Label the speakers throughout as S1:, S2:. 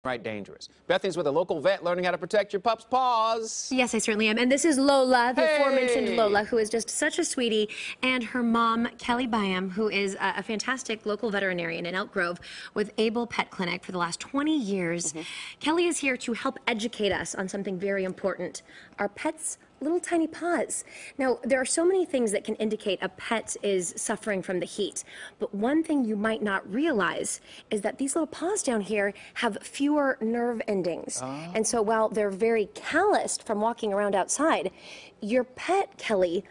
S1: Right, dangerous. Bethany's with a local vet learning how to protect your pup's paws.
S2: Yes, I certainly am. And this is Lola, the aforementioned
S1: Hey!
S2: Lola, who is just such a sweetie, and her mom, Kelly Byam, who is a fantastic local veterinarian in Elk Grove with Able Pet Clinic for the last 20 years. Kelly is here to help educate us on something very important, our pets' little tiny paws. Now, there are so many things that can indicate a pet is suffering from the heat, but one thing you might not realize is that these little paws down here have fewer nerve endings. And so while they're very calloused from walking around outside, your pet, Kelly,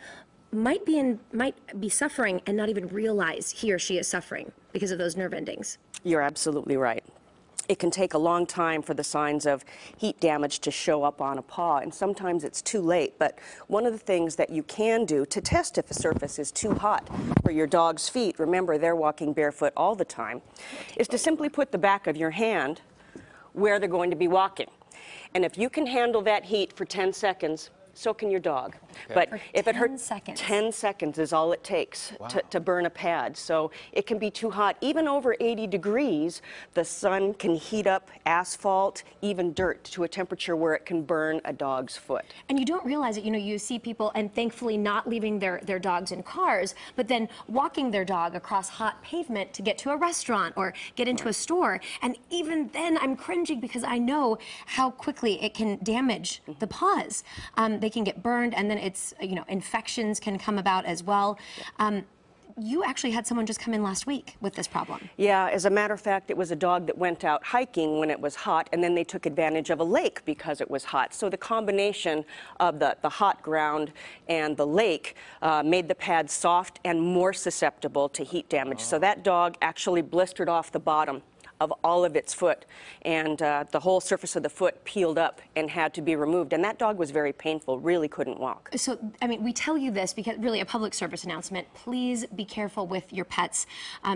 S2: might be suffering and not even realize he or she is suffering because of those nerve endings.
S3: You're absolutely right. It can take a long time for the signs of heat damage to show up on a paw, and sometimes it's too late. But one of the things that you can do to test if a surface is too hot for your dog's feet, remember they're walking barefoot all the time, is to simply put the back of your hand where they're going to be walking. And if you can handle that heat for 10 seconds, so can your dog.
S1: Okay.
S3: But
S2: For
S3: if it
S2: 10
S3: hurts,
S2: seconds.
S3: 10 seconds is all it takes to burn a pad. So it can be too hot. Even over 80 degrees, the sun can heat up asphalt, even dirt, to a temperature where it can burn a dog's foot.
S2: And you don't realize it, you see people, and thankfully not leaving their dogs in cars, but then walking their dog across hot pavement to get to a restaurant or get into a store. And even then I'm cringing because I know how quickly it can damage the paws. They can get burned, and then it's, infections can come about as well. You actually had someone just come in last week with this problem.
S3: Yeah, as a matter of fact, it was a dog that went out hiking when it was hot, and then they took advantage of a lake because it was hot. So the combination of the hot ground and the lake made the pad soft and more susceptible to heat damage. So that dog actually blistered off the bottom of all of its foot, and the whole surface of the foot peeled up and had to be removed. And that dog was very painful, really couldn't walk.
S2: So, we tell you this because really a public service announcement. Please be careful with your pets.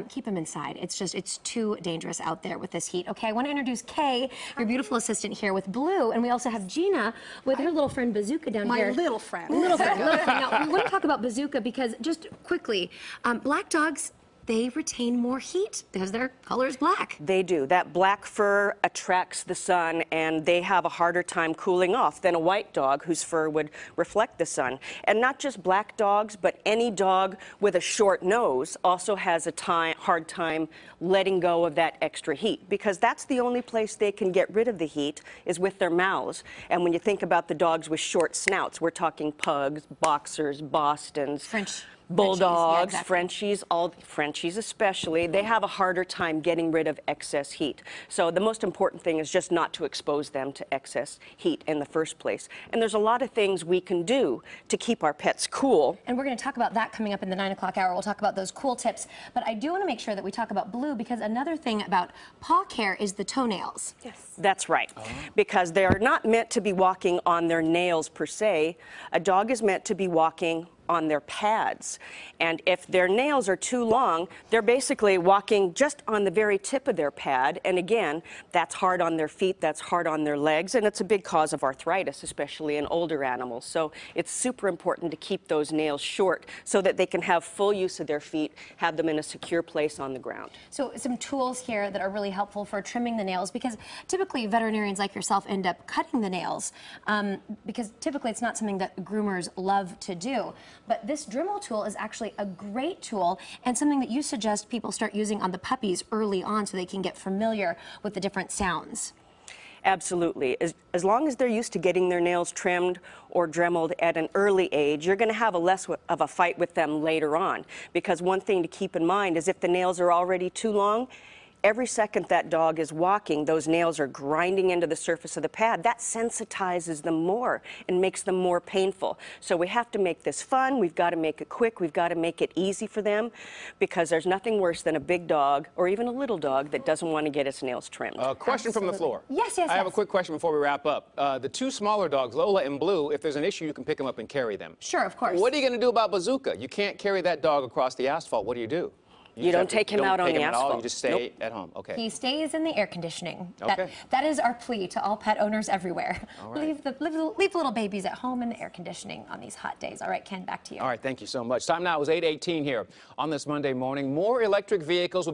S2: Keep them inside. It's too dangerous out there with this heat. Okay, I want to introduce Kay, your beautiful assistant here with Blue, and we also have Gina with her little friend Bazooka down here.
S4: My little friend.
S2: Little friend. Now, we want to talk about Bazooka because just quickly, black dogs, they retain more heat because their color is black.
S3: They do. That black fur attracts the sun, and they have a harder time cooling off than a white dog whose fur would reflect the sun. And not just black dogs, but any dog with a short nose also has a hard time letting go of that extra heat, because that's the only place they can get rid of the heat is with their mouths. And when you think about the dogs with short snouts, we're talking pugs, boxers, Bostons, bulldogs, Frenchies, Frenchies especially, they have a harder time getting rid of excess heat. So the most important thing is just not to expose them to excess heat in the first place. And there's a lot of things we can do to keep our pets cool.
S2: And we're going to talk about that coming up in the 9 o'clock hour. We'll talk about those cool tips. But I do want to make sure that we talk about Blue, because another thing about paw care is the toenails.
S3: Yes. That's right. Because they are not meant to be walking on their nails per se. A dog is meant to be walking on their pads. And if their nails are too long, they're basically walking just on the very tip of their pad. And again, that's hard on their feet, that's hard on their legs, and it's a big cause of arthritis, especially in older animals. So it's super important to keep those nails short so that they can have full use of their feet, have them in a secure place on the ground.
S2: So some tools here that are really helpful for trimming the nails, because typically veterinarians like yourself end up cutting the nails, because typically it's not something that groomers love to do. But this Dremel tool is actually a great tool, and something that you suggest people start using on the puppies early on so they can get familiar with the different sounds.
S3: Absolutely. As long as they're used to getting their nails trimmed or dremeled at an early age, you're going to have less of a fight with them later on. Because one thing to keep in mind is if the nails are already too long, every second that dog is walking, those nails are grinding into the surface of the pad. That sensitizes them more and makes them more painful. So we have to make this fun. We've got to make it quick. We've got to make it easy for them, because there's nothing worse than a big dog or even a little dog that doesn't want to get its nails trimmed.
S1: Question from the floor.
S2: Yes.
S1: I have a quick question before we wrap up. The two smaller dogs, Lola and Blue, if there's an issue, you can pick them up and carry them.
S2: Sure, of course.
S1: What are you going to do about Bazooka? You can't carry that dog across the asphalt. What do you do?
S3: You don't take him out on the asphalt.
S1: You just stay at home. Okay.
S2: He stays in the air conditioning.
S1: Okay.
S2: That is our plea to all pet owners everywhere.
S1: All right.
S2: Leave little babies at home in the air conditioning on these hot days. All right, Ken, back to you.
S1: All right, thank you so much. Time now is 8:18 here on this Monday morning. More electric vehicles will